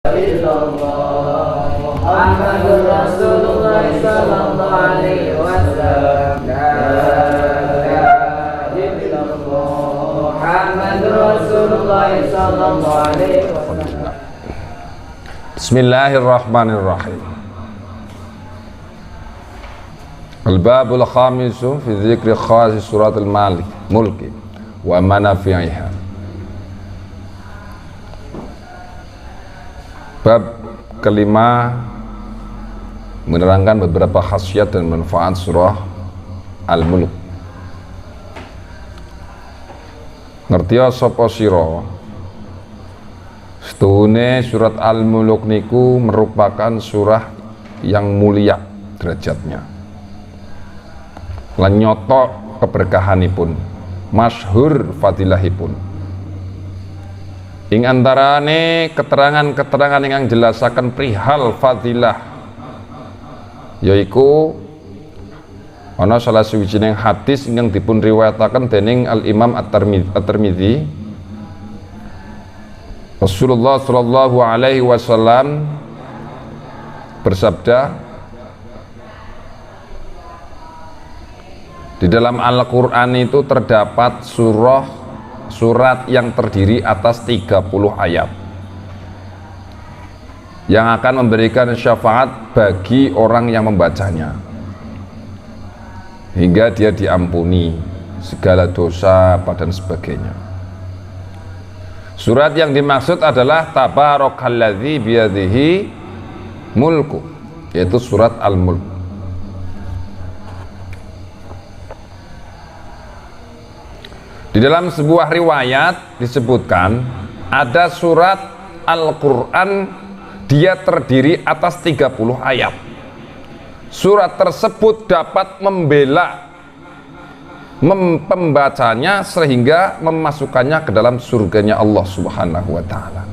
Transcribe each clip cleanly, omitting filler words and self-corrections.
illallah Muhammadur Rasulullah sallallahu alaihi wasallam. La ilaha illallah Muhammadur Rasulullah sallallahu alaihi wasallam. Bismillahirrahmanirrahim. Al-babul khamisu fi dzikri khasi surat al-mulki wa manafi'iha. Bab kelima menerangkan beberapa khasiat dan manfaat surah Al-Mulk. Ngertia sapa sira setuhune surat Al-Mulk niku merupakan surah yang mulia derajatnya lan nyoto keberkahanipun, masyhur fadilahipun. Ing antarane keterangan-keterangan yang jelasaken perihal fadilah yaiku ana salah sawijining hadis yang dipun riwayataken dening Al-Imam At-Tirmidzi. Rasulullah sallallahu alaihi wasallam bersabda, di dalam Al-Quran itu terdapat surat yang terdiri atas 30 ayat yang akan memberikan syafaat bagi orang yang membacanya hingga dia diampuni segala dosa dan sebagainya. Surat yang dimaksud adalah Tabarakalladzi biyadihi mulku, yaitu surat Al-Mulk. Di dalam sebuah riwayat disebutkan ada surat Al-Quran, dia terdiri atas 30 ayat. Surat tersebut dapat membela pembacanya sehingga memasukkannya ke dalam surganya Allah Subhanahu wa ta'ala.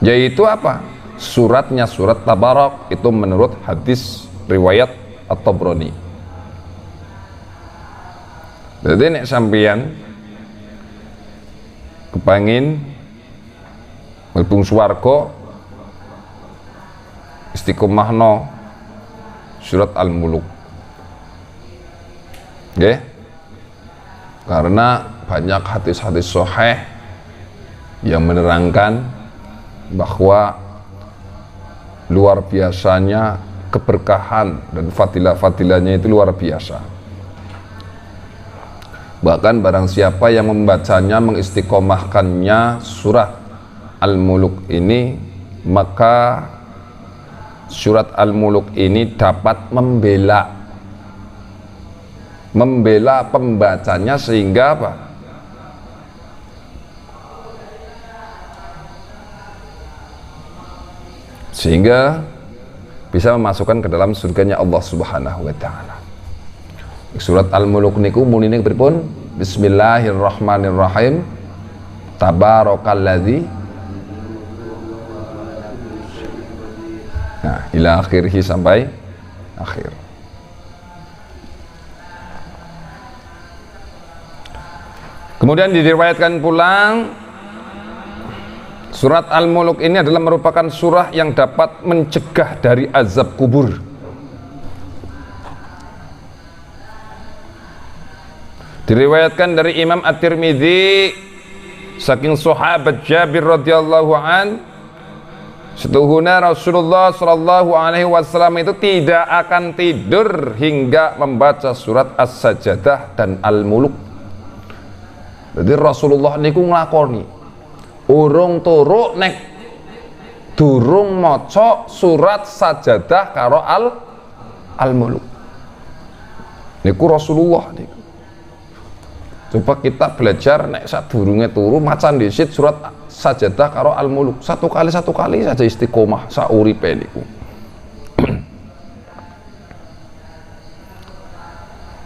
Yaitu apa? Suratnya surat Tabarak, itu menurut hadis riwayat At-Tabrani. Jadi nek sampeyan kepangin mlebu swarga istiqomahno surat Al-Mulk. Nggih? Karena banyak hadis-hadis sahih yang menerangkan bahwa luar biasanya keberkahan dan fadilah-fadilahnya itu luar biasa. Bahkan barang siapa yang membacanya, mengistiqomahkannya surat Al-Mulk ini, maka surat Al-Mulk ini dapat membela pembacanya sehingga apa? Sehingga bisa memasukkan ke dalam surganya Allah Subhanahu wa ta'ala. Surat Al-Mulk niku munine pripun? Bismillahirrahmanirrahim. Tabarakalladzi. Nah, ila akhirih, sampai akhir. Kemudian diriwayatkan pulang surat Al-Mulk ini adalah merupakan surah yang dapat mencegah dari azab kubur. Diriwayatkan dari Imam At-Tirmidzi saking sahabat Jabir radhiyallahu an, setuhuna Rasulullah sallallahu alaihi wasallam itu tidak akan tidur hingga membaca surat As-Sajdah dan Al-Mulk. Jadi Rasulullah niku nglakoni urung turu nek durung maca surat Sajadah karo Al-Mulk. Niku Rasulullah niku. Coba kita belajar nek sadurunge turu macan dhisit surat Sajadah karo Al-Mulk satu kali saja istiqomah sauripe niku.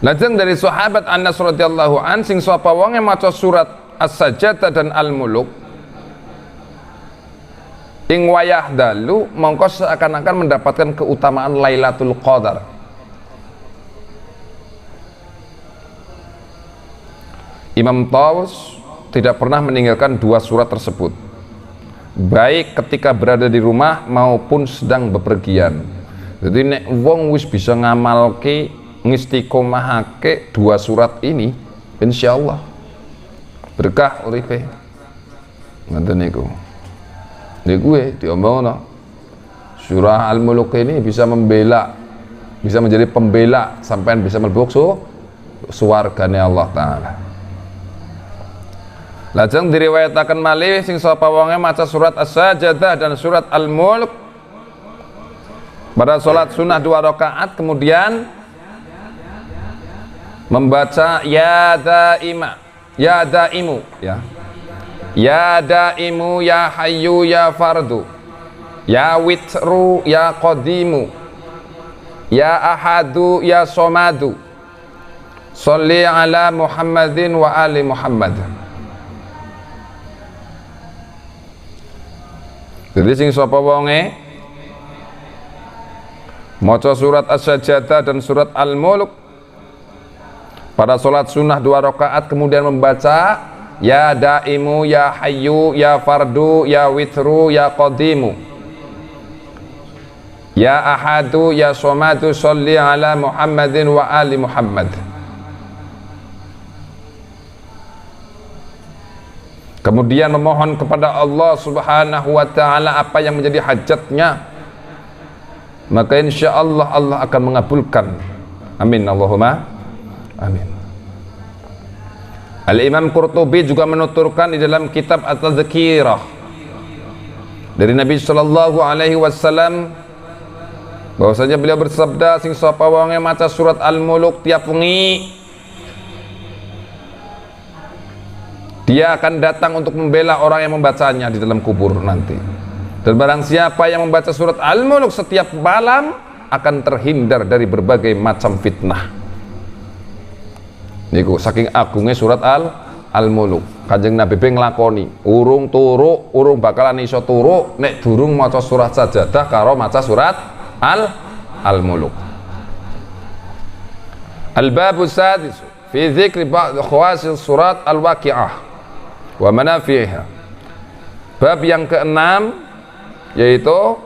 Lajeng dari sahabat Anas radhiyallahu an sing sapa wonge maca surat As-Sajdah dan Al-Mulk ing wayah dalu mongko seakan-akan mendapatkan keutamaan Lailatul Qadar. Imam Tawus tidak pernah meninggalkan dua surat tersebut. baik ketika berada di rumah maupun sedang bepergian. Jadi nek wong wis bisa ngamalke ngistiqomahake 2 surat ini, insyaallah berkah uripe. Ngoten niku. Niku diomongno. Surah Al-Mulk ini bisa menjadi pembela sampean bisa mlebu suwargane Allah taala. Lajeng diriwayataken malih sing sapa wonge maca surat As-Sajdah dan surat Al-Mulk pada salat sunnah 2 rakaat, kemudian membaca ya daimu ya daimu ya hayyu ya fardu ya witru ya qadimu ya ahadu ya somadu sholli ala Muhammadin wa ali Muhammad. Jadi sing sapa wonge maca surat As-Sajdah dan surat Al-Mulk pada salat sunnah 2 rakaat, kemudian membaca ya daimu ya hayyu ya fardu ya witru ya qadimu ya ahadu ya somadu sholli ala Muhammadin wa ali Muhammad. Kemudian memohon kepada Allah subhanahu wa ta'ala apa yang menjadi hajatnya, maka insya Allah Allah akan mengabulkan. Amin Allahumma amin. Al-Imam Qurtubi juga menuturkan di dalam kitab At-Tadhkirah dari Nabi sallallahu alaihi wasallam bahwasanya beliau bersabda, sing sapa wonge maca surat Al-Mulk tiap wengi, dia akan datang untuk membela orang yang membacanya di dalam kubur nanti. Dan barang siapa yang membaca surat Al-Mulk setiap malam akan terhindar dari berbagai macam fitnah. Niku saking agungnya surat Al-Mulk. Kanjeng Nabi nglakoni, urung bakalan iso turu nek durung maca surat Sajdah karo maca surat Al-Mulk. Al-babu sadis fi dzikri ba'd khawasis surat Al-Waqi'ah wa manafi'ha. Bab yang ke-6 yaitu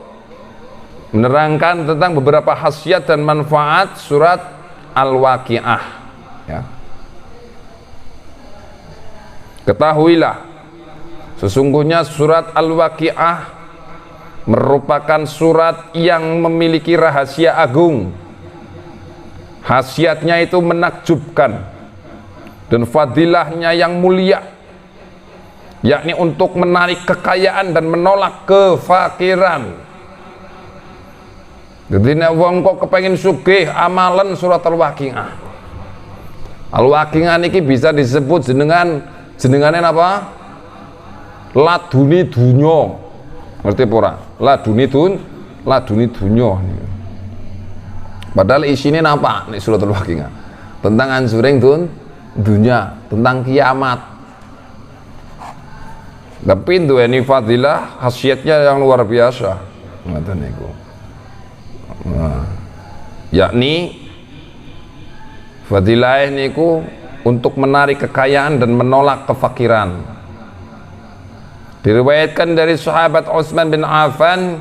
menerangkan tentang beberapa khasiat dan manfaat surat Al-Waqi'ah, ya. Ketahuilah sesungguhnya surat Al-Waqi'ah merupakan surat yang memiliki rahasia agung. Khasiatnya itu menakjubkan dan fadilahnya yang mulia, yakni untuk menarik kekayaan dan menolak kefakiran. Jadi nek wong kok kepengin sugih, amalan surat Al-Waqi'ah. Al-Waqi'ah niki bisa disebut jenengane apa? Laduni dunyo. Ngerti apa ora? Laduni dunyo. Padahal isine napa nek surat Al-Waqi'ah? Tentang anjuring dunya, tentang kiamat. Tapi duweni fadilah khasiatnya yang luar biasa. Ngoten niku. Yakni fadilah niku untuk menarik kekayaan dan menolak kefakiran. Diriwayatkan dari sahabat Utsman bin Affan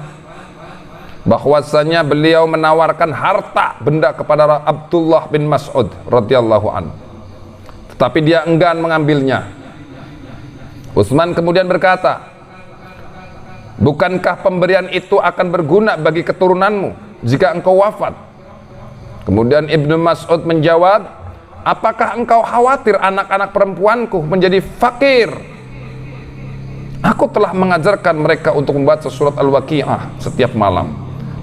bahwasanya beliau menawarkan harta benda kepada Abdullah bin Mas'ud radhiyallahu anhu, tetapi dia enggan mengambilnya. Utsman kemudian berkata, bukankah pemberian itu akan berguna bagi keturunanmu jika engkau wafat? Kemudian Ibnu Mas'ud menjawab, apakah engkau khawatir anak-anak perempuanku menjadi fakir? Aku telah mengajarkan mereka untuk membaca surat Al-Waqi'ah setiap malam,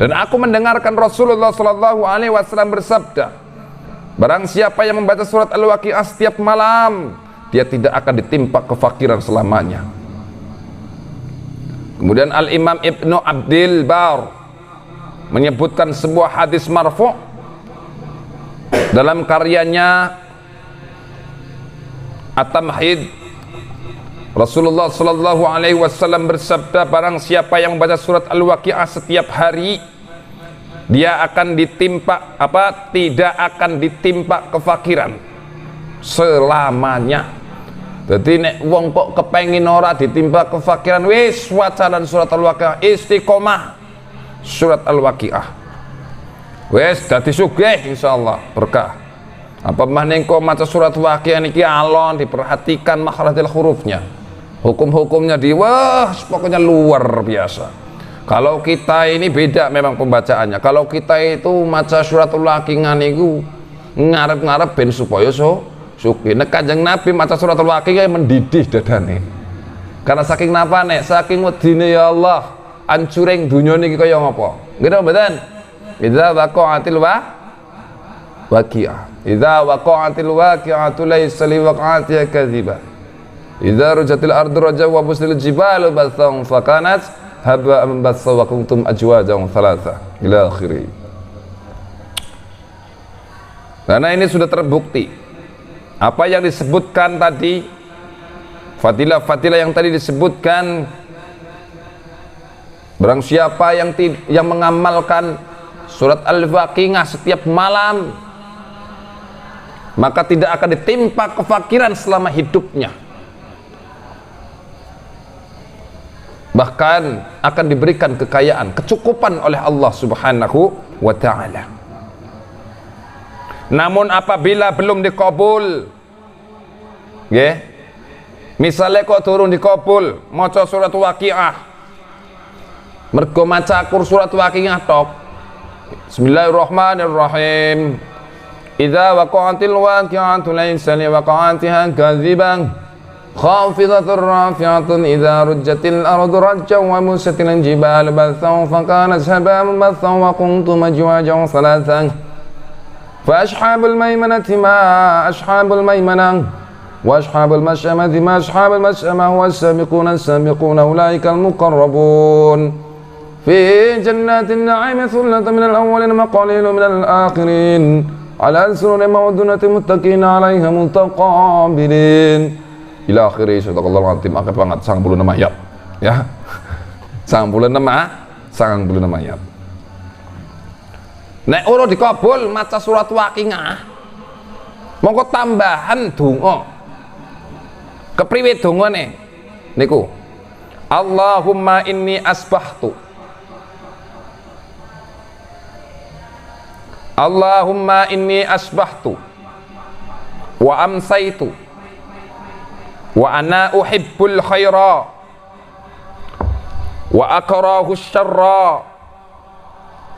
dan aku mendengarkan Rasulullah SAW bersabda, barang siapa yang membaca surat Al-Waqi'ah setiap malam, dia tidak akan ditimpa kefakiran selamanya. Kemudian Al-Imam Ibnu Abdil Bar menyebutkan sebuah hadis marfu' dalam karyanya At-Tamhid. Rasulullah sallallahu alaihi wasallam bersabda, barang siapa yang membaca surat Al-Waqi'ah setiap hari, dia akan tidak akan ditimpa kefakiran selamanya. Jadi nek wong kok kepengin ora ditimpa kefakiran, wis wacanan surat Al-Waqiah, istiqomah surat Al-Waqiah. Wis dadi sugih insyaallah, berkah. Apa maning kok maca surat Waqiah niki alon, diperhatikan makhrajul hurufnya. Hukum-hukumnya wah pokoknya luar biasa. Kalau kita ini beda memang pembacaannya. Kalau kita itu maca suratul Waqiah niku ngarep-ngarep ben supaya suki. Nek Kanjeng Nabi maca suratul Waqiah mendidih dadane. Karena saking napa nek saking wedine ya Allah, ancuring dunya niki kaya ngapa? Nggih mboten? Idza waqa'atil waqi'ah. Idza waqa'atil waqi'atu laysa li waqa'atiha kadhiba. Idza rujatil ardu raja wa busil jibalu bathang fakanat haba'an batha wa kuntum ajwajan thalatha ila akhiri. Karena ini sudah terbukti apa yang disebutkan tadi, fadilah-fadilah yang tadi disebutkan, barang siapa yang mengamalkan surat Al-Waqiah setiap malam, maka tidak akan ditimpa kefakiran selama hidupnya, bahkan akan diberikan kekayaan, kecukupan oleh Allah Subhanahu wa ta'ala. Namun apabila belum dikabul, nggih, misalnya kok turun dikabul maca surat Waqiah, mergo maca surat Waqiah tok, bismillahirrahmanirrahim, idza waqa'atil waqi'atu laysa li waqa'atiha kadhiban khafidatur rafi'atun idza rujjatil ardu rajjan wa musatil jibalu bathan fakanat haba'an bathan wa kuntum ajwajan thalathan fa ashabul maimanati ma ashabul maimanah wa ashabul mash'amati ma ashabul mash'amah was-sabiquna as-sabiquna ulaikal muqarrabun fi jannatin na'im thullatun minal awwalin wa qalilun minal akhirin ala sururin mawdunatin muttaqina 'alaiha mutaqabilin ila akhiri. Sadaqallahul azim. Akeh banget 96 ayat ya. 96 ayat. Nek ora dikabul maca surat Waqiah, mongko tambahan donga. Kepriwe dongane niku? Allahumma inni asbahtu, Allahumma inni asbahtu wa amsaitu wa ana uhibbul khaira wa akrahu syarra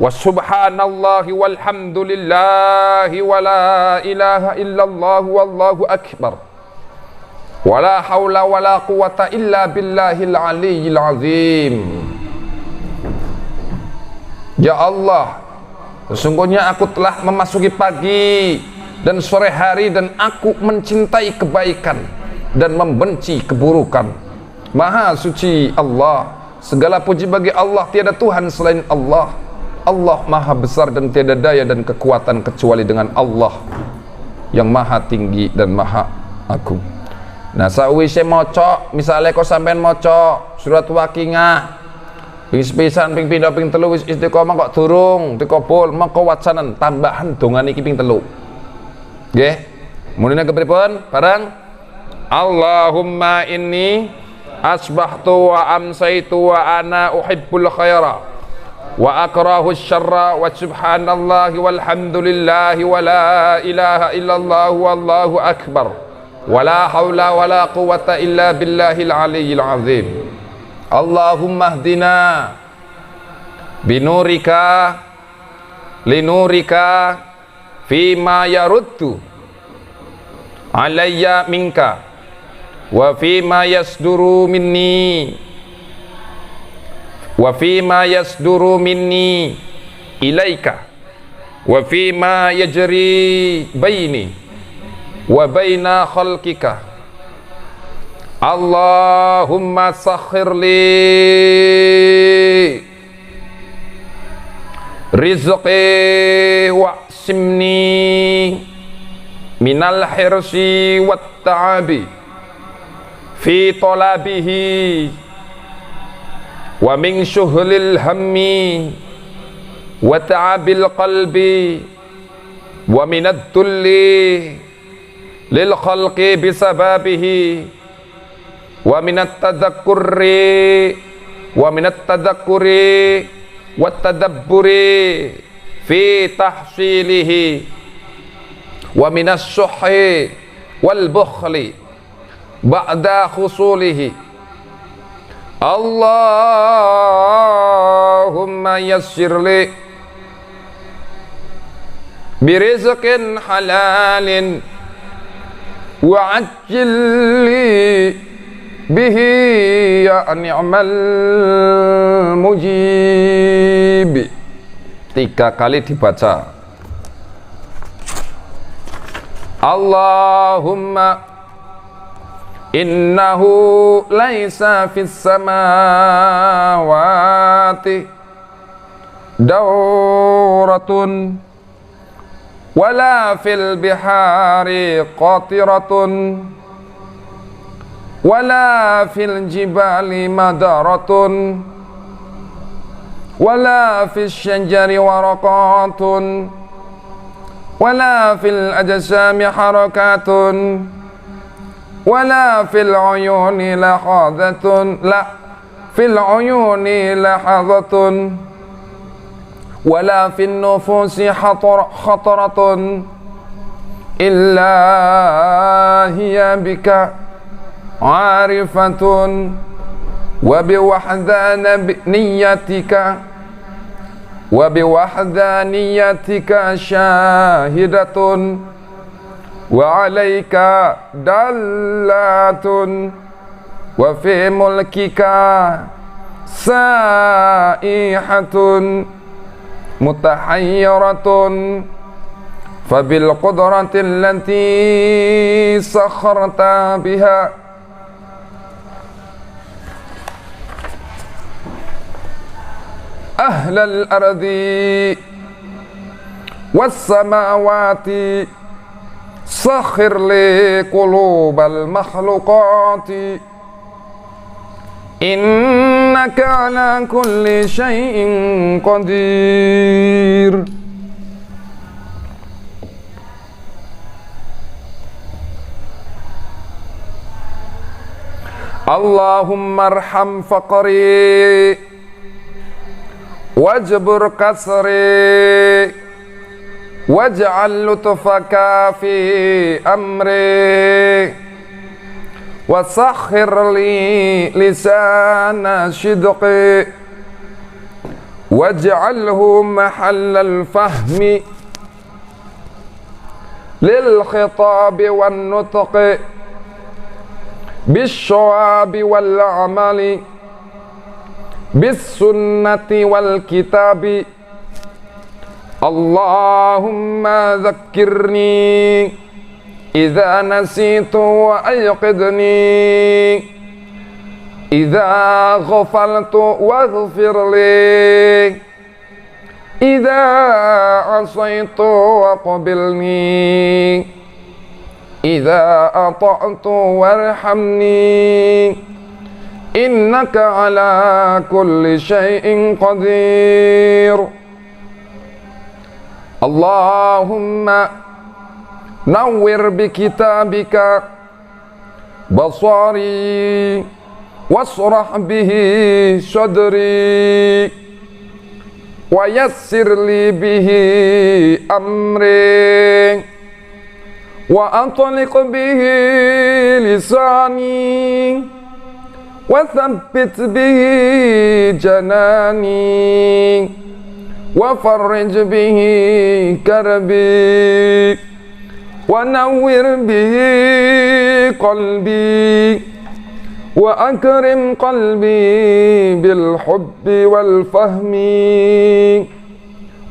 wa subhanallahi walhamdulillahi wa la ilaha illallah wallahu akbar wa la hawla wa la quwata illa billahil aliyyil azim. Ya Allah, sesungguhnya aku telah memasuki pagi dan sore hari dan aku mencintai kebaikan dan membenci keburukan. Maha suci Allah, segala puji bagi Allah, tiada Tuhan selain Allah. Allah maha besar dan tiada daya dan kekuatan kecuali dengan Allah yang maha tinggi dan maha agung. Nah sawise maca, misalnya kok sampean maca surat Waqiah ping sepisan ping pindho ping telu wis istiqomah kok durung dikabul, maka wacanan tambahan dongan iki ping telu. Nggih. Munine kepripun? Barang Allahumma inni asbahtu wa amsaitu wa ana uhibbul khaira wa akrahu syarra wa subhanallahi walhamdulillahi wa la ilaha illallah wallahu akbar wa la hawla wa la quwata illa billahil aliyyil azim. Allahumma hdina binurika linurika fima yaruddu alayya minka wa fima yasduru minni wa fima yasduru minni ilaika wa fima yajri baini wa baina khalqika. Allahumma sakhir li rizqi wa'simni minal hirsi wat ta'abi fi talabihi wa min syuhlil hammi wa ta'abil qalbi wa minad dulli lil khalqi bisababihi wa minat tadzakkuri wat tadabburi fi tahsilihi wa minas syuhi wal bukhli ba'da khusulihi. Allahumma yassirli birizqin halalin wa ajilli bihi ya ni'mal mujib. 3 kali dibaca. Allahumma innahu laisa fis samawati dauratun wala fil bihari qatiratun wala fil jibali madaratun wala fis syajari waraqatun wala fil ajsami harakatun wala fil uyuni lahadhatun wala fil nufusi khataratun illa hiya bika arifatun wa biwahdaniyatika syahidatun wa alaika dallatun wa fi mulkika saihatun mutahayyaratun fabil qudrati allati sakharta biha ahlal ardi was samawati sakhir li qulubal makhluqati innaka ala kulli syai'in qadir. Allahumma arham faqri wajbur kasri waj'al lutfaka fi amri wasakhir li lisana shidqi waj'alhu mahallal fahmi lil khitabi wan nutqi bis-shawabi wal amali bis-sunnati wal kitabi. Allahumma dhakkirni idza nasitu wa ayqidni idza ghafaltu waghfirli idza asaitu waqbilni idza ata'tu warhamni innaka ala kulli syai'in qadir. Allahumma nawwir bi kitabika basari wasrah bihi sadri wa yassir li bihi amri wa antaliq bihi lisani wa thabbit bihi janani wa farrij bihi karbi wa nawwir bihi qalbi wa akrim qalbi bil hubbi wal fahmi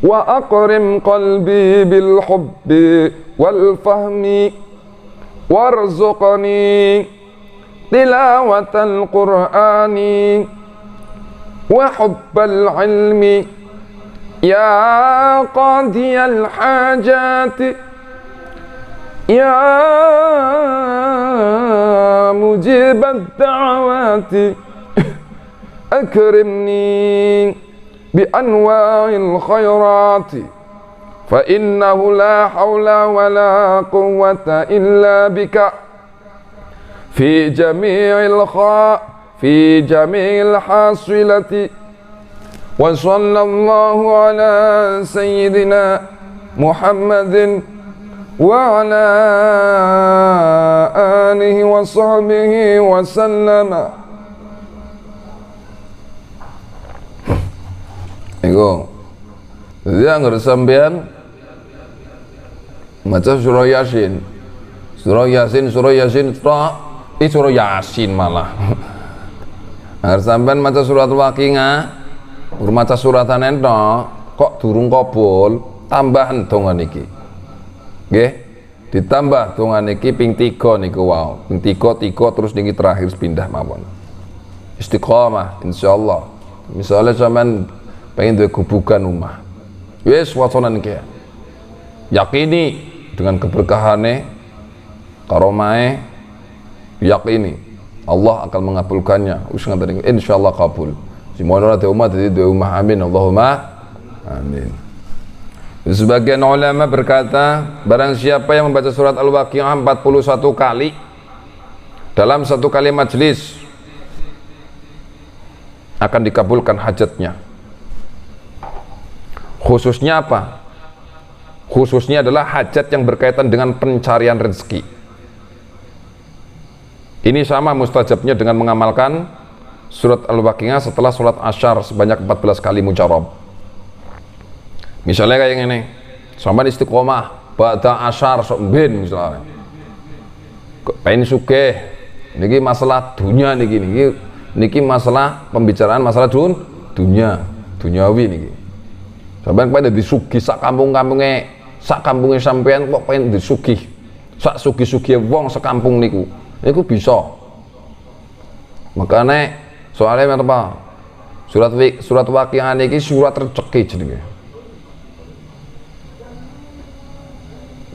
wa akrim qalbi bil hubbi wal fahmi warzuqni tilawatal qur'ani wa hubbal ilmi ya qadiyal hajati ya mujibat da'awati akrimni bi anwa'il khairati fa innahu la hawla wa la quwwata illa bika fi jami'il hasilati wa sallallahu ala sayyidina Muhammadin wa ala alihi wa sahbihi wa sallama. Iku jadi anggar sampean maca surah Yasin surah Yasin malah anggar sampean maca surat Waqiah maca suratan ento kok durung kabul tambahan dongan iki nggih ditambah dongan iki ping 3 niku wau ping 3 terus niki terakhir pindah mawon istiqomah insyaallah. Misalnya sampean pengen duwe gubukan rumah wis waconan iki yakini dengan keberkahane karomahe yakini Allah akan mengabulkannya wis ngoten insyaallah kabul simono ate umat dadi duwe umah amin Allahumma amin. Sebagian ulama berkata barang siapa yang membaca surat Al-Waqiah 41 kali dalam satu kali majelis akan dikabulkan hajatnya. Khususnya apa? Khususnya adalah hajat yang berkaitan dengan pencarian rezeki. Ini sama mustajabnya dengan mengamalkan surat Al-Waqiah setelah surat Asyar sebanyak 14 kali mujarab. Misalnya kayak gini, sampai istiqomah ba'da Asyar sok ben misalnya. Pengen sugih, niki masalah dunia niki masalah pembicaraan masalah dunia, duniawi niki. Sampeyan pengen disugih sak kampung-kampunge, sak kampunge sampean kok pengen disugih. Sak sugih-sugih wong sekampung niku. Niku bisa. Makanya soalnya apa? Surat Waqiah niki surat rezeki jenenge.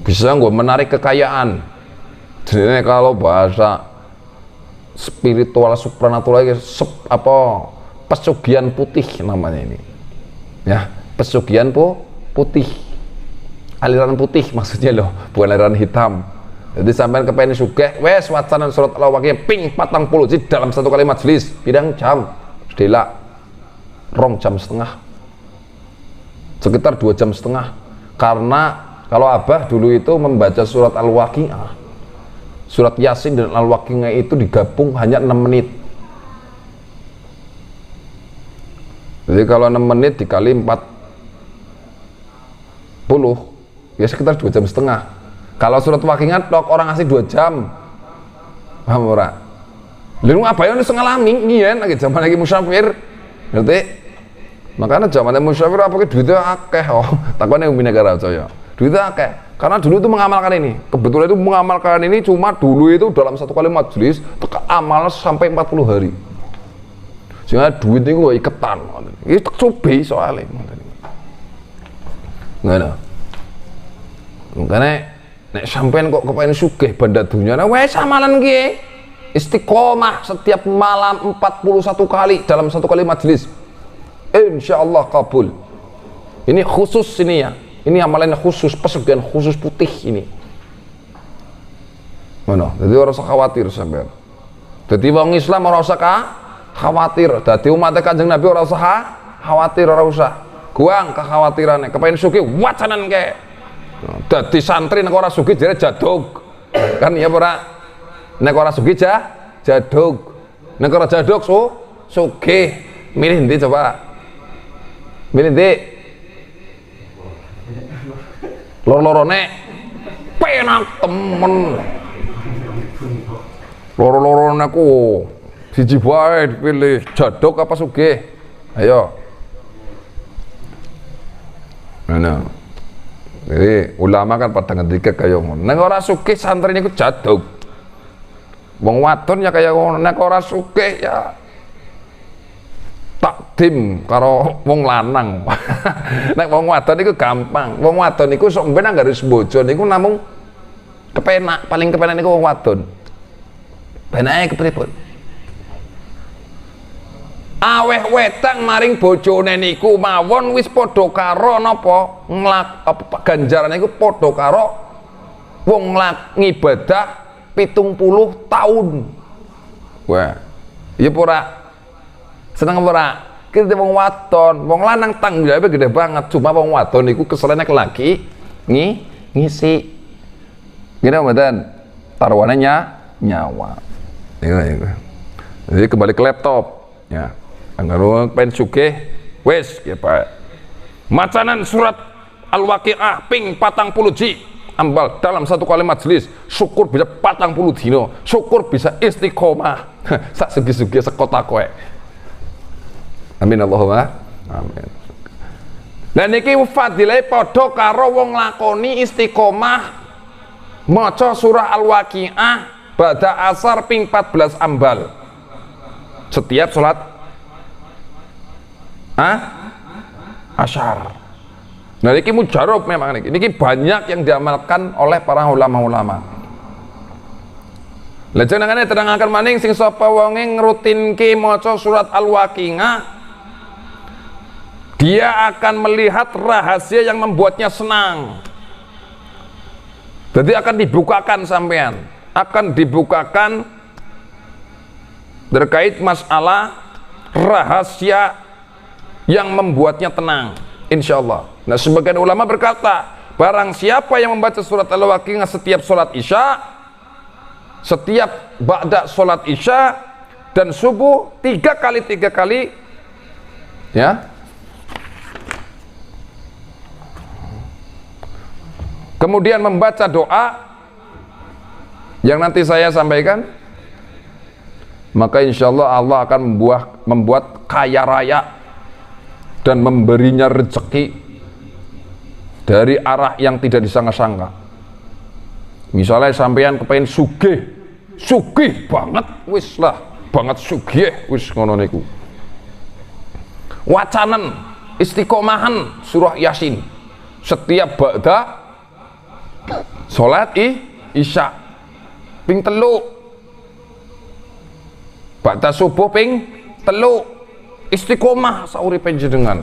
Bisa nggak menarik kekayaan. Jadi kalau bahasa spiritual supranatural pesugihan putih namanya ini. Ya, pesugihan putih. Aliran putih maksudnya loh, bukan aliran hitam. Jadi sampai kepengen sugih, wes wacana surat Al-Waqiah ping 40 jadi dalam satu kali majelis, pirang jam? Sedela 2 jam setengah. Sekitar 2 jam setengah. Karena kalau Abah dulu itu membaca surat Al-Waqiah, surat Yasin dan Al-Waqiah itu digabung hanya 6 menit. Jadi kalau 6 menit dikali 40 ya sekitar 2 jam setengah. Kalau surat Waqiah tok orang ngasih 2 jam. Paham ora? Lalu apa yang ngalami ngiyen lagi zaman lagi musafir. Ngerti? Makanya zamannya musafir apa ke duitnya akeh oh. Takone umi negara Jaya. Duitnya akeh. Karena dulu itu mengamalkan ini. Kebetulan itu mengamalkan ini cuma dulu itu dalam satu kali majelis amal sampai 40 hari. Sehingga duit itu gak iketan. Ini tak coba soalnya. Nggak ada. Makanya nek sampean kok kepengen sugih banda dunia, nah wes amalan ki istiqomah setiap malam 41 kali dalam satu kali majelis. Insyaallah kabul. Ini khusus ini ya. Ini amalan khusus, pesugihan khusus putih ini. Mana? Jadi ora usah khawatir sampean. Jadi wong Islam ora usah khawatir. Dadi umat Kanjeng Nabi ora usah khawatir, ora usah. Guang kekhawatirannya. Kepengen sugih wacanan ke. Dadi santri nek ora sugih jare jaduk. Kan ya ora. Nek ora sugih jaduk. Nek ora jaduk sugih. Milih ndi coba? Milih ndi? Loro-lorone penak temen. Loro-lorone ku siji bae dipilih, jaduk apa sugih? Ayo. Nah. Jadi ulama kan pada ngendika kaya ngono. Nek ora sugih santri niku jaduk. Wong wadon ya kaya ngono, nek ora sugih ya takdim karo wong lanang. Nek wong wadon niku gampang. Wong wadon niku sok mben anggere bojo niku namung kepenak, paling kepenak niku wong wadon. Benake kepripun? Aweh wedang maring bojone niku mawon wis padha karo napa ganjarane niku padha karo wong ngibadah tahun. Wah, iya pura seneng pura. Kita wong waton, wong lanang tanggung jawabnya gede banget. Cuma wong waton iku keselene laki ngisi. Gini mboten? Taruhannya nyawa. Iya. Jadi kembali ke laptop. Ya. Anggar pengen sugih wis ya Pak. Macanan surat Al-Waqiah ping 40 ji ambal dalam satu kali majelis, syukur bisa 40 dino, syukur bisa istiqomah sak segi-segi sekota kowe. Amin Allahumma amin. Dan niki fadilah padha karo wong lakoni istiqomah maca surah Al-Waqiah ba'da asar ping 14 ambal setiap sholat asyar. Nah ini mujarab memang ini banyak yang diamalkan oleh para ulama-ulama. Lajenengane terangaken maning sing sapa wonge ngrutinke maca surat Al-Waqiah, dia akan melihat rahasia yang membuatnya senang. Jadi akan dibukakan sampean, akan dibukakan terkait masalah rahasia yang membuatnya tenang, insya Allah. Nah sebagian ulama berkata, barang siapa yang membaca surat Al-Waqiah setiap sholat isya, setiap ba'da sholat isya dan subuh 3 kali ya, kemudian membaca doa yang nanti saya sampaikan, maka insya Allah Allah akan membuat kaya raya dan memberinya rezeki dari arah yang tidak disangka-sangka. Misalnya sampean kepengen sugih banget, wis lah banget sugih, wis ngono niku. Wacanan istiqomahan surah Yasin setiap ba'da salat isya ping 3, ba'da subuh ping 3, istiqomah sauripe jenengan.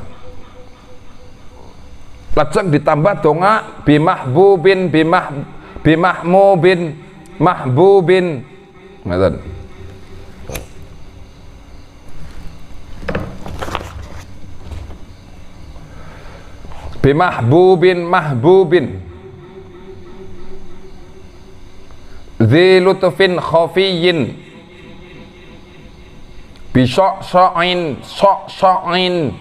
Lajeng ditambah donga bimahbubin bimahmubin mahbubin ngaten. Bimahbubin mahbubin dzi lutfin khafiyyin bisya'in sya'in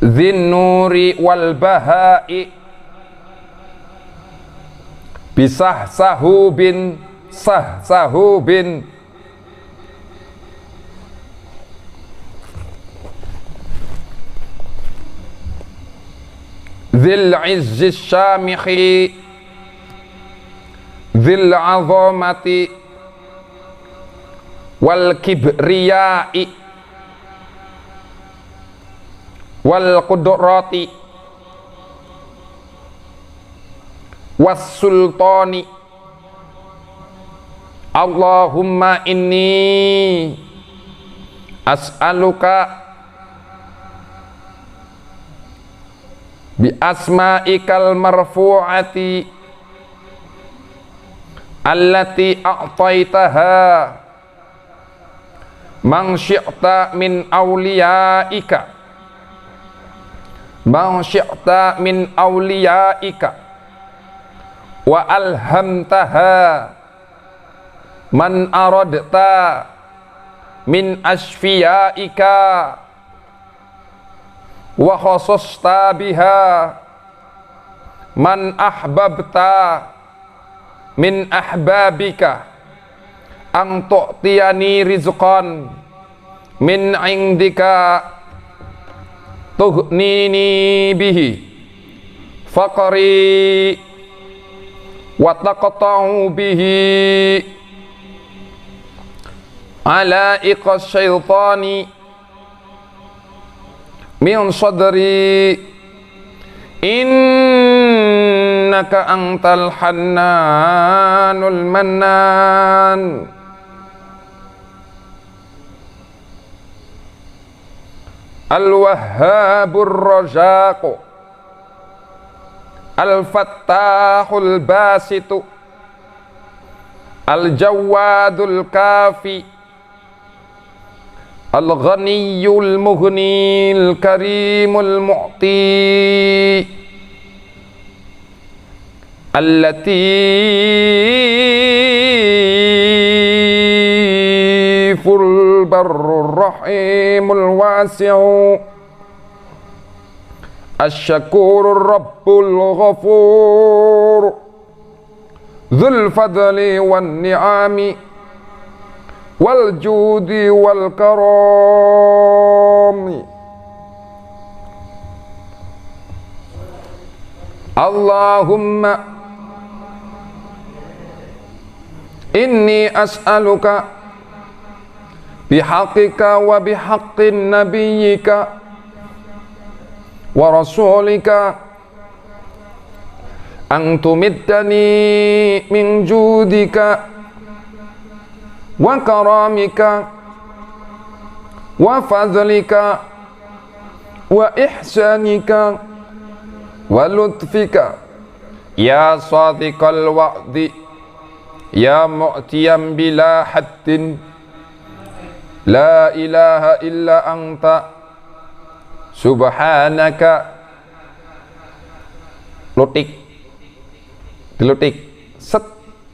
dzin nuri wal bahai bisahsahubin sahsahubin dzil izzi syamihi dzil azamati wal kibriyai wal qudrati was sultani. Allahumma inni as'aluka bi asma'ikal marfu'ati allati a'taitaha man syi'ta min awliyaika wa alhamtaha man aradta min asfiyaika wa khasasta biha man ahbabta min ahbabika ang tu'tiyani rizqan min indika tughnini bihi faqri wa taqta'u bihi ala iqas syaitani min sadri innaka antal hannanul mannan. Al-Wahhabur Razaq Al-Fattahul Basitu Al-Jawadul Kafi Al-Ghaniyul Mughnil Karimul Mu'ti Al-Latiful Barrur Rahimul Wasi'u Asy-Syakurur Rabbul Ghafur Dzul Fadli wan Ni'ami wal Judi wal Karami Allahumma inni as'aluka bihaqqika wa bihaqqin nabiyyika wa rasulika an tumiddani min judika wa karamika wa fadlika wa ihsanika wa lutfika ya sadiqal wa'di ya mu'tiyam bila haddin la ilaha illa anta subhanaka lutik dilutik set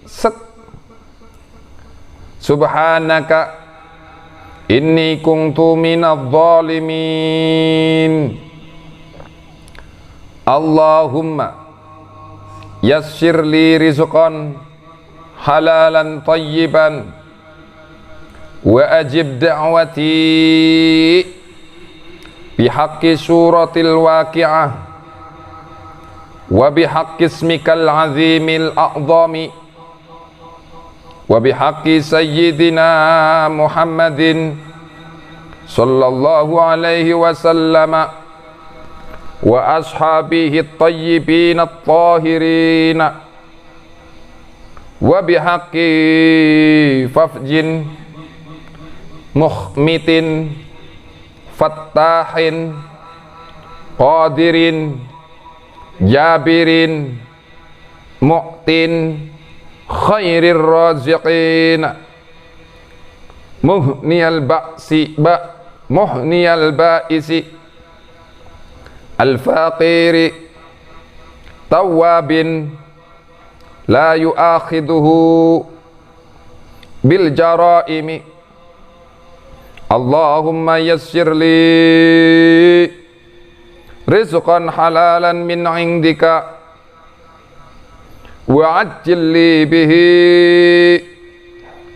set subhanaka inni kuntu minadh dhalimin Allahumma yassir li rizqan halalan tayyiban wa ajib da'wati bihaqqi suratil waqi'ah wa bihaqqi ismikal azimil a'zami wa bihaqqi sayyidina Muhammadin sallallahu alaihi wasallam wa ashabihi at-tayyibin at-tahirin wa bihaqqi fafjin mukhmitin fattahin qadirin jabirin mu'tin khairir raziqin muhniyal ba'isi al-faqiri tawabin la yu'akhiduhu bil jaraimi Allahumma yassir li rizqan halalan min indika wa ajjil li bihi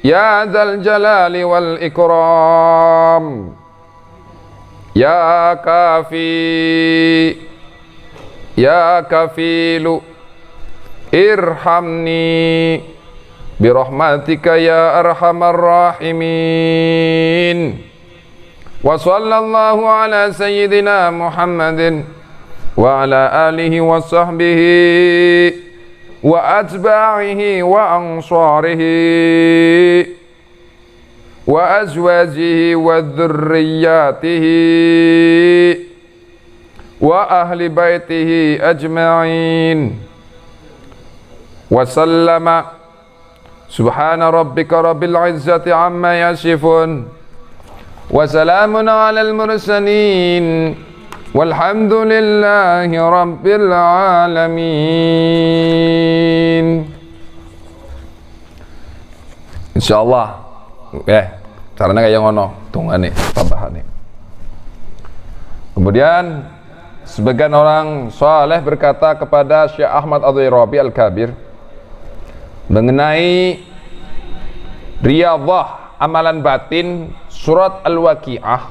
ya dzal jalali wal ikram ya kafi ya kafilu irhamni birahmatika ya arhamar rahimin wa sallallahu ala sayyidina Muhammadin wa ala alihi wa sahbihi wa atba'ihi wa ansarihi wa azwajihi wa dhurriyyatihi wa ahli baitihi ajma'in wa sallama subhana rabbika rabbil izzati amma yasifun wa salamun alal mursalin walhamdulillahi rabbil alamin. Insyaallah caranya kayak ngono tungane tambahane. Kemudian sebagian orang saleh berkata kepada Syekh Ahmad Adh-Dhirabi Al-Kabir mengenai riyadhah amalan batin surat Al-Waqi'ah.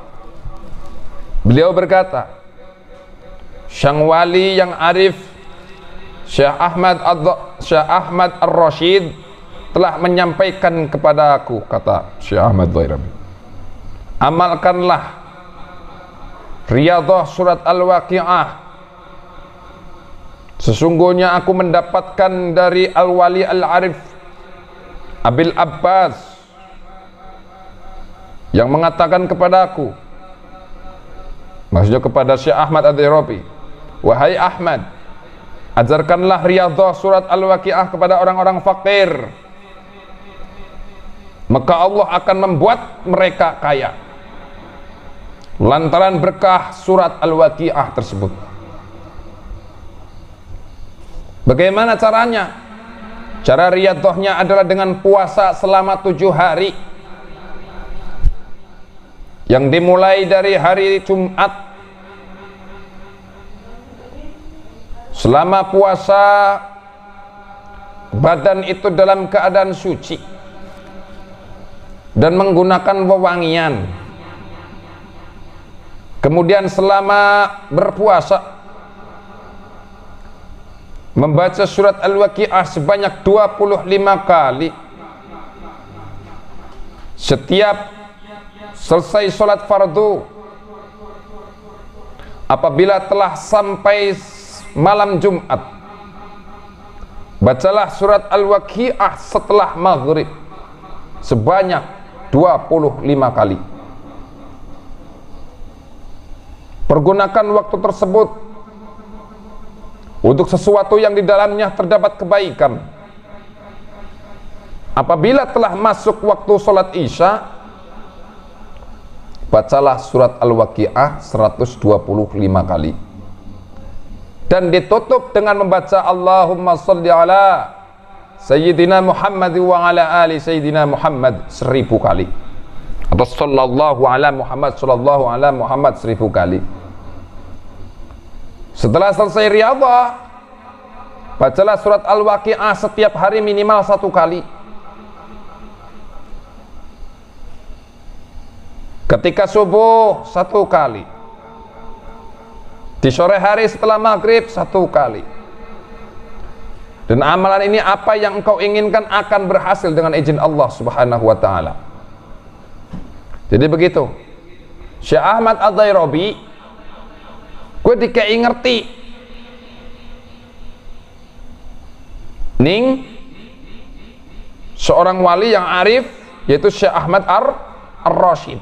Beliau berkata, sang wali yang arif Syekh Ahmad Ar-Rasyid telah menyampaikan kepada aku, kata Syekh Ahmad Dhirabi, amalkanlah riyadhah surat Al-Waqi'ah. Sesungguhnya aku mendapatkan dari Al-Wali Al-Arif Abil Abbas yang mengatakan kepada aku, maksudnya kepada Syekh Ahmad Adh-Dhirabi, wahai Ahmad, Ajarkanlah riyadhah surat Al-Waqiah kepada orang-orang fakir, maka Allah akan membuat mereka kaya lantaran berkah surat Al-Waqiah tersebut. Bagaimana caranya? Cara riyadhahnya adalah dengan puasa selama 7 hari, yang dimulai dari hari Jumat. Selama puasa badan itu dalam keadaan suci dan menggunakan wewangian. Kemudian selama berpuasa membaca surat Al-Waqiah sebanyak 25 kali. Setiap selesai sholat fardu, apabila telah sampai malam Jumat, bacalah surat Al-Waqiah setelah maghrib sebanyak 25 kali. Pergunakan waktu tersebut untuk sesuatu yang di dalamnya terdapat kebaikan. Apabila telah masuk waktu sholat isya, bacalah surat Al-Waqiah 125 kali dan ditutup dengan membaca Allahumma sholli ala Sayyidina Muhammad wa ala ali Sayyidina Muhammad 1000 kali, atau sallallahu ala Muhammad, sallallahu ala Muhammad 1000 kali. Setelah selesai riyadhah, bacalah surat Al-Waqiah setiap hari minimal 1 kali. Ketika subuh 1 kali, di sore hari setelah maghrib 1 kali. Dan amalan ini apa yang engkau inginkan akan berhasil dengan izin Allah Subhanahu wa ta'ala. Jadi begitu Syekh Ahmad Ad-Dairabi, gue dikei ngerti ning seorang wali yang arif, yaitu Syekh Ahmad Ar-Rasyid.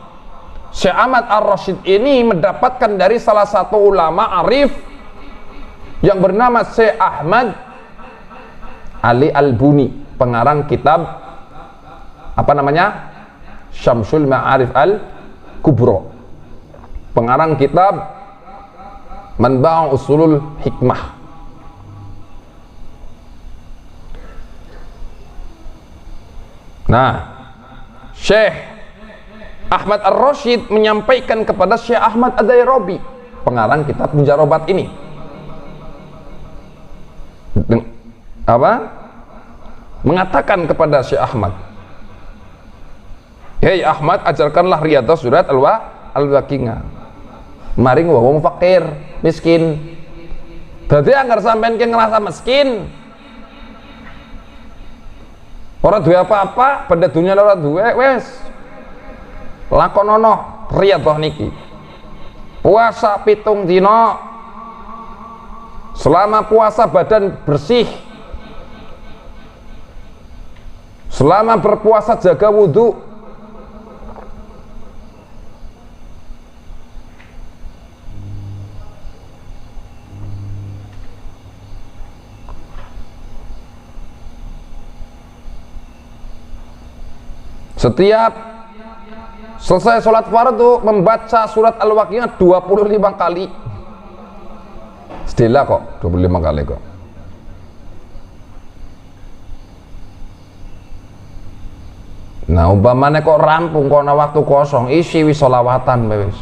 Syekh Ahmad Ar-Rasyid ini mendapatkan dari salah satu ulama arif yang bernama Syekh Ahmad Ali Al-Buni, pengarang kitab apa namanya? Syamsul Ma'arif Al-Kubra, pengarang kitab Manba' Usulul Hikmah. Nah, Syekh Ahmad Ar-Rasyid menyampaikan kepada Syekh Ahmad Ad-Dairabi, pengarang kitab Mujarobat ini, mengatakan kepada Syekh Ahmad, "Hei Ahmad, ajarkanlah riyadhah surat Al-Waqiah. Maring wong fakir, miskin. Dadi anggar sampean ki ngerasa miskin, ora duwe apa-apa, benda dunya ora duwe, wes lakonono riyadhah niki. Puasa 7 dina. Selama puasa badan bersih. Selama berpuasa jaga wudhu. Setiap selesai sholat fardu membaca surat Al-Waqiah 25 kali. Sedela kok 25 kali kok. Nah, umpamane kok rampung, kok ana waktu kosong, isi wis sholawatan wis.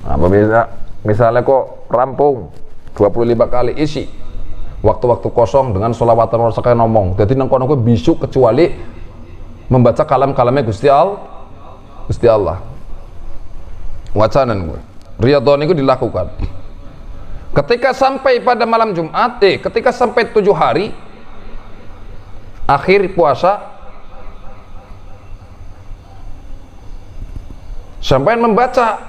Apa bisa misalnya kok rampung 25 kali, isi waktu-waktu kosong dengan sholawatan ora sekali ngomong. Jadi nang kono kuwi bisuk kecuali membaca kalam-kalamnya Gusti Allah. Wacanan gue riyadhah niku dilakukan ketika sampai pada malam Jumat, ketika sampai 7 hari akhir puasa, sampai membaca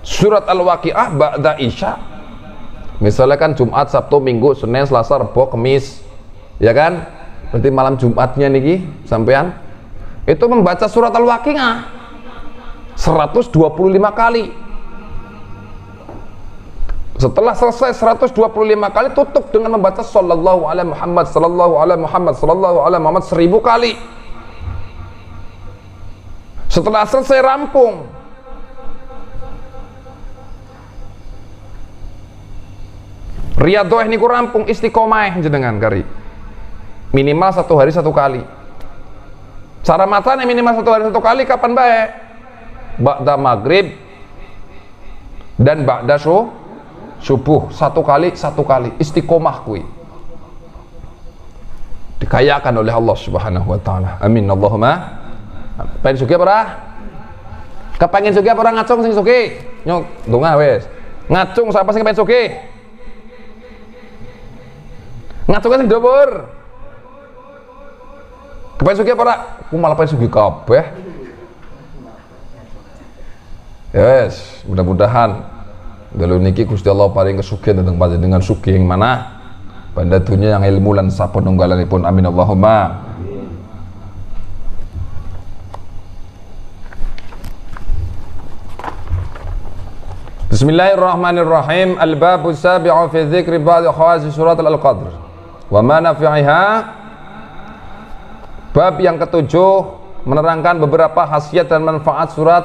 surat Al-Waqiah ba'da isya. Misalnya kan Jumat, Sabtu, Minggu, Senin, Selasa, Rabu, Kamis, ya kan? Berarti malam Jumatnya niki sampean itu membaca surat Al-Waqiah 125 kali. Setelah selesai 125 kali, tutup dengan membaca sallallahu alaihi Muhammad, sallallahu alaihi Muhammad, sallallahu alaihi Muhammad 1000 kali. Setelah selesai rampung, riyadhah ini ku rampung, istiqomah jenengan kari. Minimal 1 hari 1 kali. Cara matanya minimal 1 hari 1 kali kapan baik? Ba'da maghrib dan ba'da subuh 1 kali 1 kali istiqomah kui. Dikayakan oleh Allah Subhanahu wa taala. Amin Allahumma. Pengen sugih apa? Kepengin sugih apa ngacung sing sugih? Nyok donga wis. Ngacung sapa sing pengen sugih? Ngacung sing dhuwur. Kepengen sugih apa ora? Ku malah pengen sugih kabeh. Yes, mudah-mudahan dalu niki Gusti Allah paling kesugihan tentang panjenengan sugih yang mana? Banda dunia yang ilmu lan sapanunggalanipun. Amin Allahumma. Bismillahirrahmanirrahim. Al-babu sabi'u fi dzikri ba'd khawasi surat Al-Qadr wa ma nafi'iha. Bab yang ketujuh menerangkan beberapa khasiat dan manfaat surat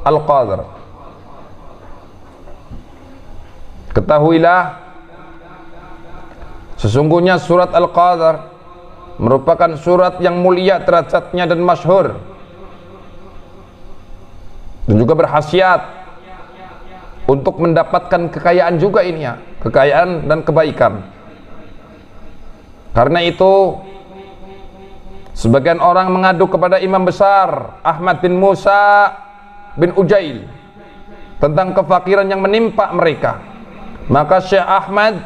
Al-Qadr. Ketahuilah, sesungguhnya surat Al-Qadr merupakan surat yang mulia derajatnya dan masyhur, dan juga berkhasiat untuk mendapatkan kekayaan juga ini ya, kekayaan dan kebaikan. Karena itu sebagian orang mengadu kepada Imam besar Ahmad bin Musa bin Ujail tentang kefakiran yang menimpa mereka. Maka Syekh Ahmad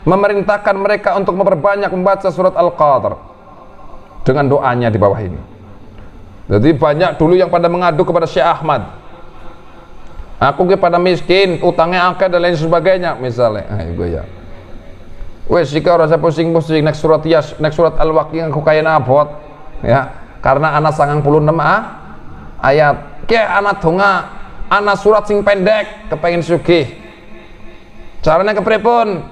memerintahkan mereka untuk memperbanyak membaca surat Al-Qadr dengan doanya di bawah ini. Jadi banyak dulu yang pada mengadu kepada Syekh Ahmad, aku kepada miskin, utangnya akeh dan lain sebagainya misalnya. Gue ya wes jika rasa pusing-pusing nek surat Yas, nek surat Al-Waqiah aku kaya nabot ya, karena anak 96 ayat ke anak donga, anak surat sing pendek kepengin sugih. Caranya kepripun?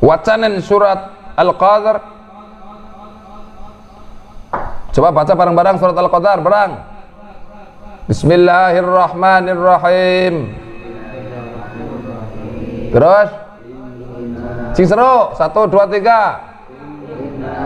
Wacanen surat Al-Qadr. Coba baca bareng-bareng surat Al-Qadr bareng. Bismillahirrahmanirrahim. Terus sing seru 1 2 3. Inna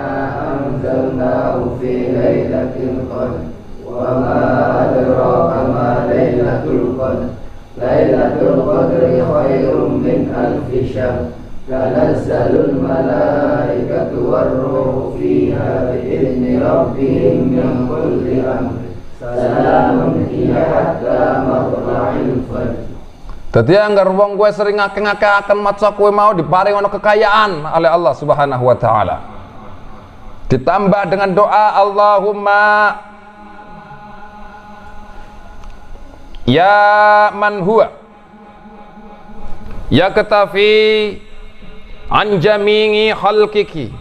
anzalnahu fi lailatul qadr wa ma adraka ma lailatul qadr. Lailatul qadri khairum min alfi syahr. Tanazzalul malaikatu warruhu fiha bi'izni rabbihim min kulli amr. Salamun hiya hatta matla'il fajr. Dadi anggar wong kowe sering ngake-ngake akan maca kowe mau diparing ono kekayaan oleh Allah Subhanahu wa taala. Ditambah dengan doa Allahumma ya man huwa ya katafi an jami'i khalqihi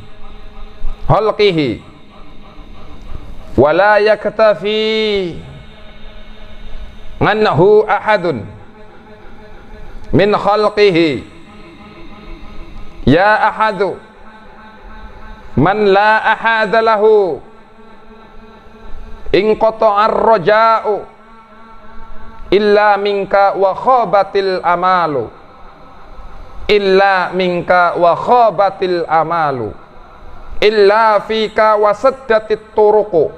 wala yaktafi annahu ahadun min khalqihi ya ahadu man la ahada lahu in qata'ar raja'u illa minka wa khabatil amalu illa minka wa khabatil amalu illa fika wa saddatit turuqu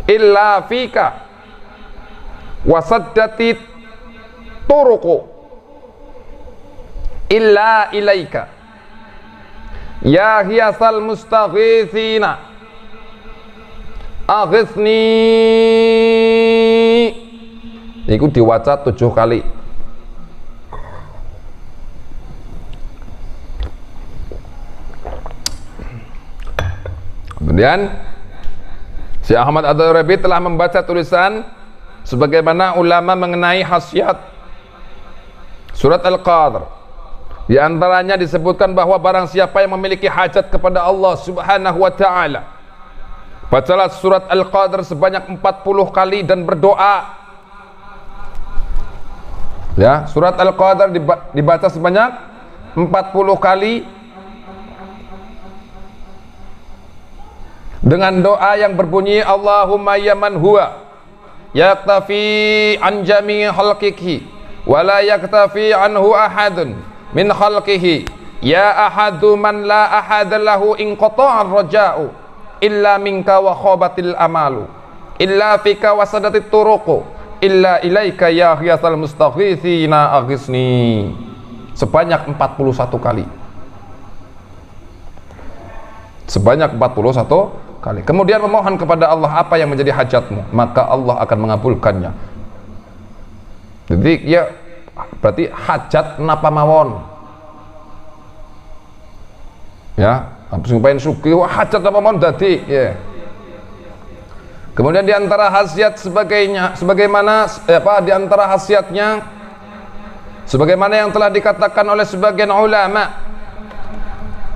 illa fika wa saddatit turuqu illa ilaika ya hiyasal mustaghithina aghithni. Iku diwaca 7 kali. Kemudian si Ahmad Ad-Darabi telah membaca tulisan sebagaimana ulama mengenai khasiat surat Al-Qadr. Di antaranya disebutkan bahwa barang siapa yang memiliki hajat kepada Allah Subhanahu wa taala, bacalah surat Al-Qadr sebanyak 40 kali dan berdoa Ya, surat Al-Qadar dibaca sebanyak 40 kali dengan doa yang berbunyi Allahumma ya man huwa yaktafi an jami'i khalqihi wa la yaktafi anhu ahadun min khalqihi ya ahadu man la ahada lahu in qata'a ar-raja'u illa minka wa khabatil amalu illa fika wa sadatit turuqu illa ilaika ya ghiyasal mustaghithina aghisni, sebanyak 41 kali. Sebanyak 41 kali. Kemudian memohon kepada Allah apa yang menjadi hajatmu, maka Allah akan mengabulkannya. Jadi ya berarti hajat napa mawon. Ya, supaya sugih hajat napa mawon dadi, ya. Kemudian di antara khasiat sebagaimana di antara khasiatnya sebagaimana yang telah dikatakan oleh sebagian ulama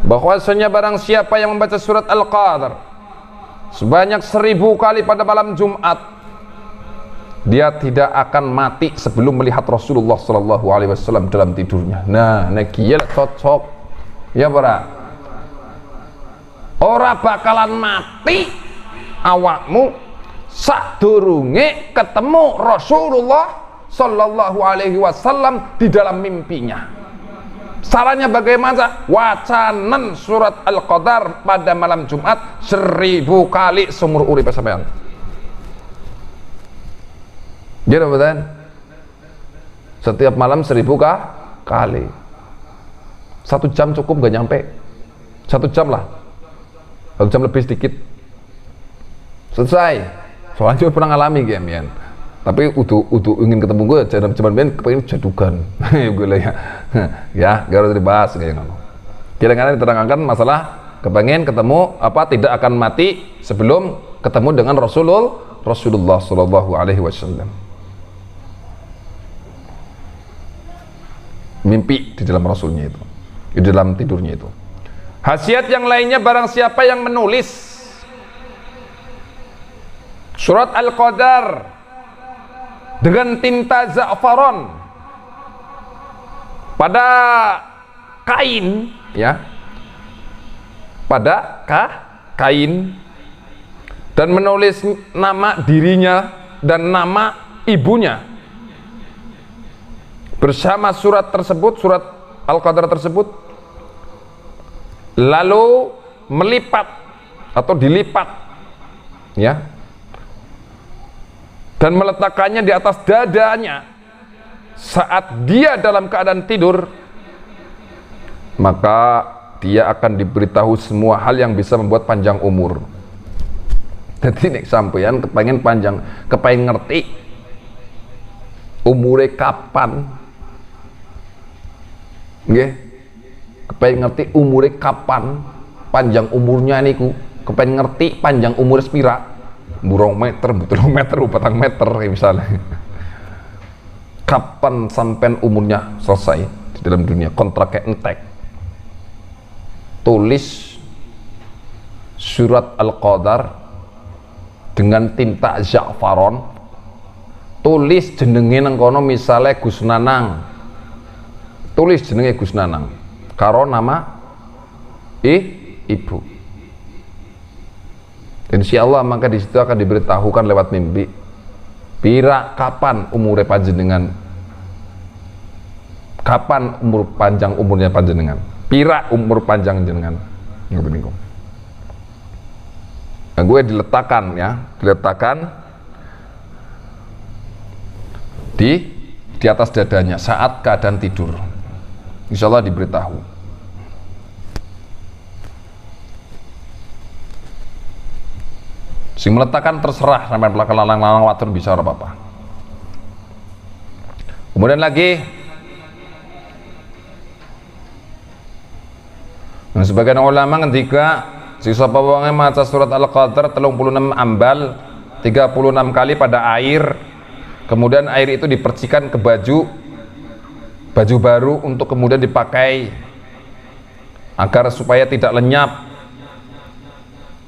bahwasanya barang siapa yang membaca surat Al-Qadar sebanyak 1000 kali pada malam Jumat, dia tidak akan mati sebelum melihat Rasulullah sallallahu alaihi wasallam dalam tidurnya. Nah, neki cocok. Ya, para. Ora bakalan mati awakmu sadurunge ketemu Rasulullah sallallahu alaihi wasallam di dalam mimpinya. Caranya bagaimana? Wacanan surat Al-Qadar pada malam Jumat 1000 kali seumur urip sampean. Jadi betul? Setiap malam 1000 kali. 1 jam cukup gak nyampe? 1 jam lah. 1 jam lebih sedikit. Selesai. Soalnya juga pernah ngalami game, tapi udah ingin ketemu gue, cuman kepengen jadukan. Gue lah ya. Ya, gak harus dibahas kayak gitu. Kira-kira diterangkan masalah kepengen ketemu tidak akan mati sebelum ketemu dengan Rasulullah sallallahu alaihi wasallam. Mimpi di dalam Rasulnya itu, di dalam tidurnya itu. Khasiat yang lainnya, barang siapa yang menulis surat Al-Qadar dengan tinta za'faron pada kain, ya, pada kain, dan menulis nama dirinya dan nama ibunya bersama surat tersebut, surat Al-Qadar tersebut, lalu melipat atau dilipat, ya, dan meletakkannya di atas dadanya saat dia dalam keadaan tidur, maka dia akan diberitahu semua hal yang bisa membuat panjang umur. Jadi nek sampeyan kepengen ngerti umure kapan, nggih, kepengen ngerti umure kapan, panjang umurnya niku, kepengen ngerti panjang umur sepira, 2 meter, 3 meter, 4 meter misalnya. Kapan sampai umurnya selesai di dalam dunia, kontraknya entek, tulis surat Al-Qadar dengan tinta za'faron, tulis jenenge nang kono, misalnya Gus Nanang, tulis jenenge Gus Nanang karo nama ibu. Insyaallah maka di situ akan diberitahukan lewat mimpi pira kapan umure panjenengan, kapan umurnya panjenengan, pira umur panjang jenengan. Ngoten niku. Nah, gue diletakkan di atas dadanya saat keadaan tidur. Insyaallah diberitahu. Sing meletakkan terserah, sampai belakang lalang watur bisa apa-apa. Kemudian lagi, sebagian ulama ketika sisa pawangnya maca surat Al-Qadar 36 ambal 36 kali pada air, kemudian air itu dipercikan ke baju baru untuk kemudian dipakai agar supaya tidak lenyap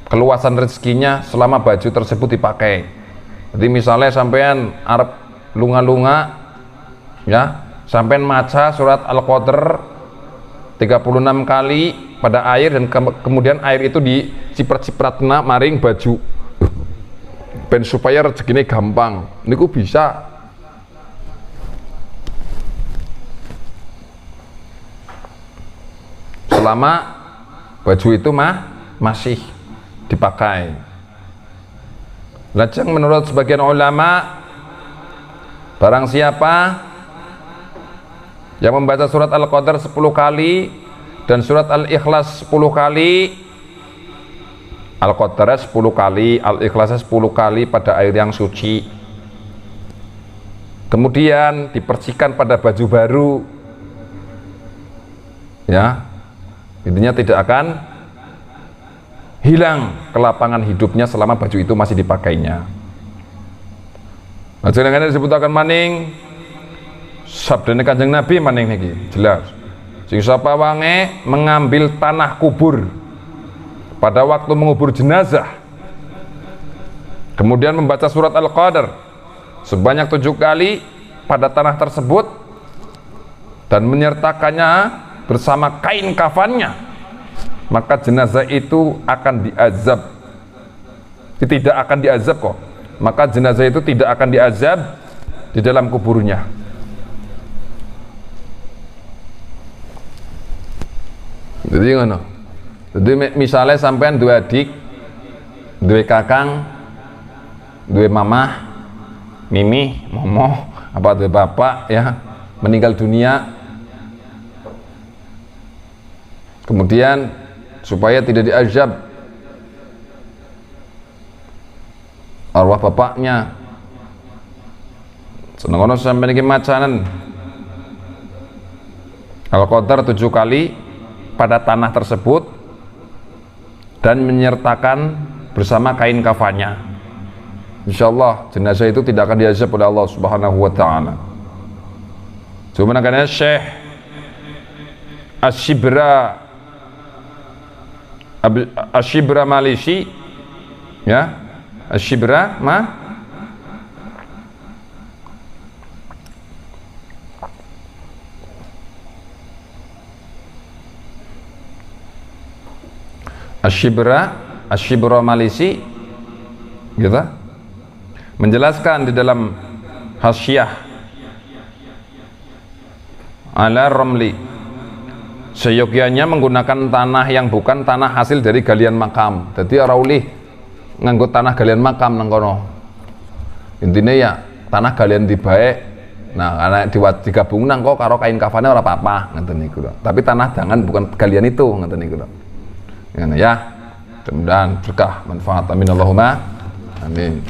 keluasan rezekinya selama baju tersebut dipakai. Jadi misalnya sampean arep lunga-lunga, ya, sampai maca surat Al-Qadr 36 kali pada air dan kemudian air itu diciprat-cipratna maring baju ben supaya rezekine gampang niku bisa. Selama baju itu masih dipakai. Lajeng menurut sebagian ulama, barang siapa yang membaca surat Al-Qadr 10 kali dan surat Al-Ikhlas 10 kali, Al-Qadr 10 kali, Al-Ikhlas 10 kali pada air yang suci, kemudian dipersihkan pada baju baru, ya, intinya tidak akan hilang kelapangan hidupnya selama baju itu masih dipakainya. Nah, jenengan disebutkan maning sabdane Kanjeng Nabi maning niki jelas. Sing sapa wange mengambil tanah kubur pada waktu mengubur jenazah, kemudian membaca surat Al-Qadr sebanyak 7 kali pada tanah tersebut dan menyertakannya bersama kain kafannya, maka jenazah itu akan diazab. Tidak akan diazab kok, maka jenazah itu tidak akan diazab di dalam kuburnya. Jadi ngono. Jadi misalnya sampean dua adik, dua kakang, dua mamah, mimi, momo, apa dua bapak ya, meninggal dunia. Kemudian supaya tidak diazab arwah bapaknya, seneng-seneng sampai niki macanan Al-Qadr 7 kali pada tanah tersebut dan menyertakan bersama kain kafannya, insyaallah jenazah itu tidak akan diazab oleh Allah Subhanahu wa taala. Cuma karena Syekh Asyibra Malisi, ya, Asyibra Asyibra Malisi gitu, menjelaskan di dalam Hasyiah ala Ramli, seyogyanya menggunakan tanah yang bukan tanah hasil dari galian makam. Jadi ora ulih nganggo tanah galian makam nang kono. Intine ya tanah galian dibae. Nah, karena digabung nang kok karo kain kafane ora apa-apa ngoten niku lho. Tapi tanah jangan bukan galian itu ngoten niku lho. Ngene ya. Mudah-mudahan berkah manfaat, amin Allahumma amin.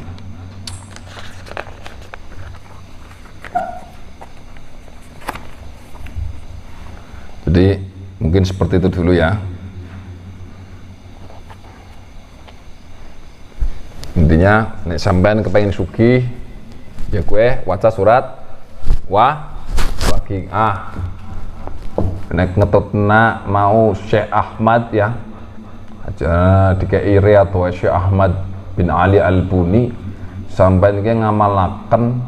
Jadi mungkin seperti itu dulu ya. Intinya nek sampean kepengen sugih ya kue waca surat Waqiah. Nek ngetutna mau Syekh Ahmad ya aja dikei atau Syekh Ahmad bin Ali Al-Buni sampean iki ngamalaken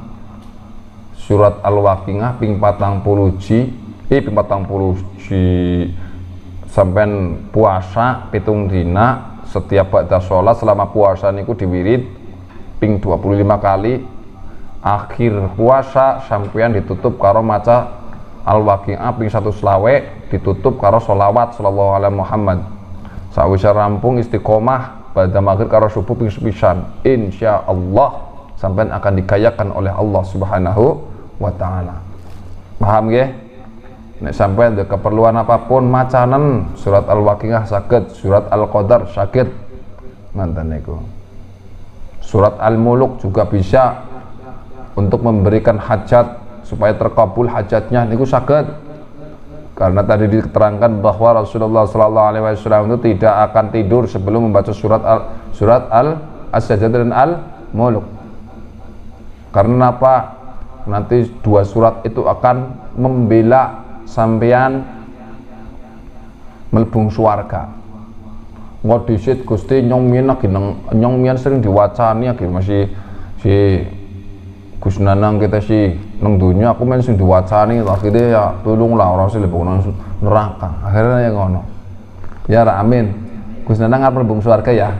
surat Al-Waqiah ping 40 ping 40 sampean puasa pitung dina setiap ba'da sholat selama puasa niku diwirid ping 25 kali, akhir puasa sampean ditutup karo maca Al-Waqiah ping 1 selawe, ditutup karo sholawat sallallahu alaihi Muhammad. Sawise rampung istiqomah ba'da maghrib karo subuh ping sepisan, insyaallah sampean akan dikayakan oleh Allah Subhanahu wa taala. Paham nggih? Nek sampai ada keperluan apapun macanan surat Al-Waqiah sakit, surat Al-Qadr sakit, mantan niku. Surat Al-Muluk juga bisa untuk memberikan hajat supaya terkabul hajatnya niku sakit. Karena tadi diterangkan bahwa Rasulullah SAW itu tidak akan tidur sebelum membaca surat Al-Sajdah dan Al-Muluk. Karena apa? Nanti dua surat itu akan membela sampeyan melbung swarga. Ngodisit Gusti nyong mian sering diwacani lagi masih si Gus Nanang kita sih nang dunia aku main sing diwacani akhirnya ya tulunglah orang sih lebih nang neraka akhirnya ya ngono ya amin Gus Nanang arep mlebu swarga ya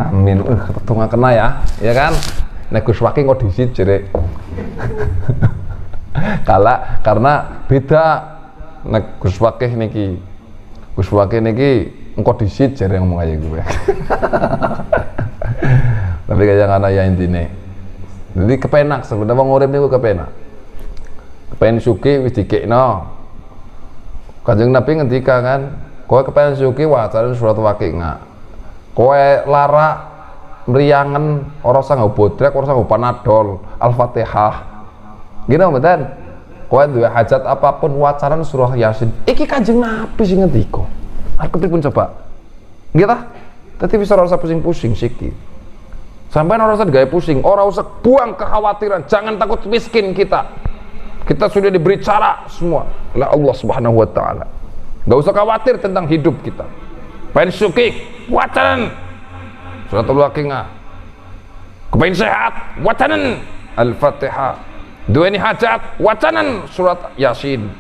amin ketunga kena ya kan nek Gus Wakil kok disit jere karena beda nek Gus Wakil niki engko disit jere ngomong aja gue tapi kayak ana ya intine jadi kepenak sebenarnya wong urip niku kepenak kepen suki wis dikekno Kanjeng Nabi ngendika kan kowe kepen suki waca surat Waqiah kowe lara meriangen ora usah nggo bodrek ora usah nggo panadol Al-Fatihah gini mboten kowe duwe hajat apapun wacaran surah Yasin iki Kanjeng Nabi sing ngendika arep pripun coba nggih ta dadi wis ora usah pusing-pusing siki sampai orang usah digawe pusing, orang usah buang kekhawatiran, jangan takut miskin kita sudah diberi cara semua oleh Allah Subhanahu wa ta'ala. Gak usah khawatir tentang hidup kita. Pengen sukik, wacanan surat Al-Waqiah. Kepengen sehat, wacanan Al-Fatihah. Dua ini hajat, wacanan surat Yasin.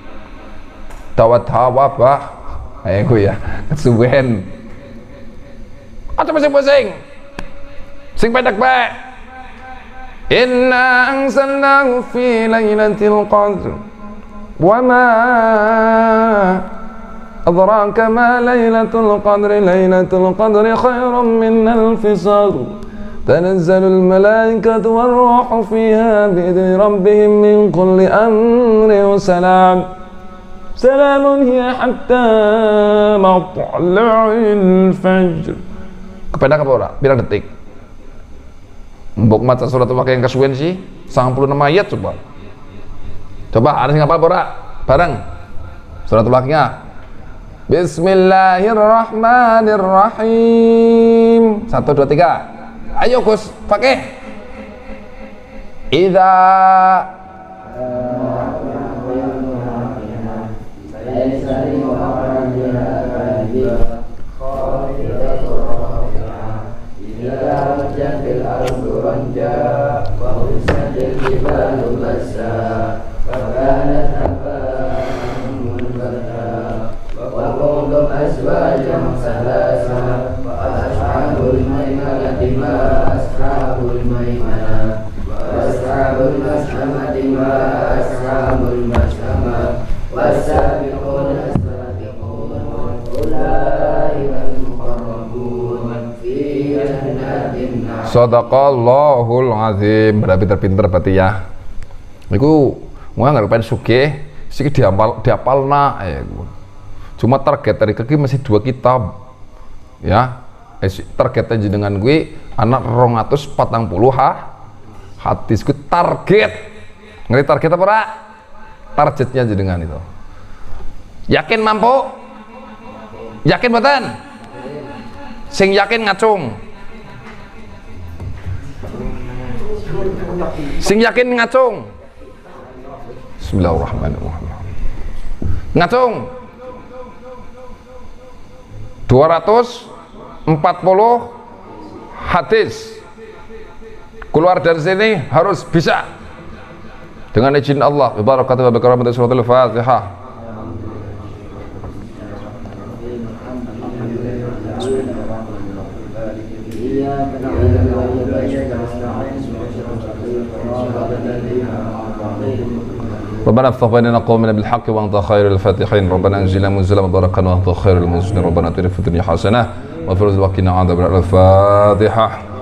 Tawat hawabah ayo ya, kesuwen atau pusing-pusing sing pendek bae inna anzalnahu fi lailatul qadr wa ma adraka ma lailatul qadri khairum min alf shahr tanazzalul malaikatu war ruhu fiha bi idzni rabbihim min kulli amrin wa salamun hiya hatta matla'il fajr. Kepenak apa ora? Pirang detik? Mbok maca surat Al-Waqiah yang kesuwen sih 96 ayat coba ada sing ngapal ora bareng surat Al-Waqiah Bismillahirrahmanirrahim 1 2 3 ayo Gus pakai idza Sadaqallahul azim berarti terpinter berarti ya niku mau nggak pengen sugih sih diapalna cuma target dari kaki masih 2 kitab ya targetnya jenengan gue anak 240 hadis gue target ngerti target apa ora targetnya jenengan itu yakin mampu yakin mboten sing yakin ngacung sing yakin ngacung Bismillahirrahmanirrahim ngacung 240 hadis keluar dari sini harus bisa dengan izin Allah barakatuh wa barakatuh surat Al-Fatihah. ربنا افتح بيننا قومنا بالحق وانت خير الفاتحين ربنا انزل منزلا مباركا وانت خير المنزلين ربنا اتنا في الدنيا حسنه وفي الآخرة وقنا عذاب النار. الفاتحه.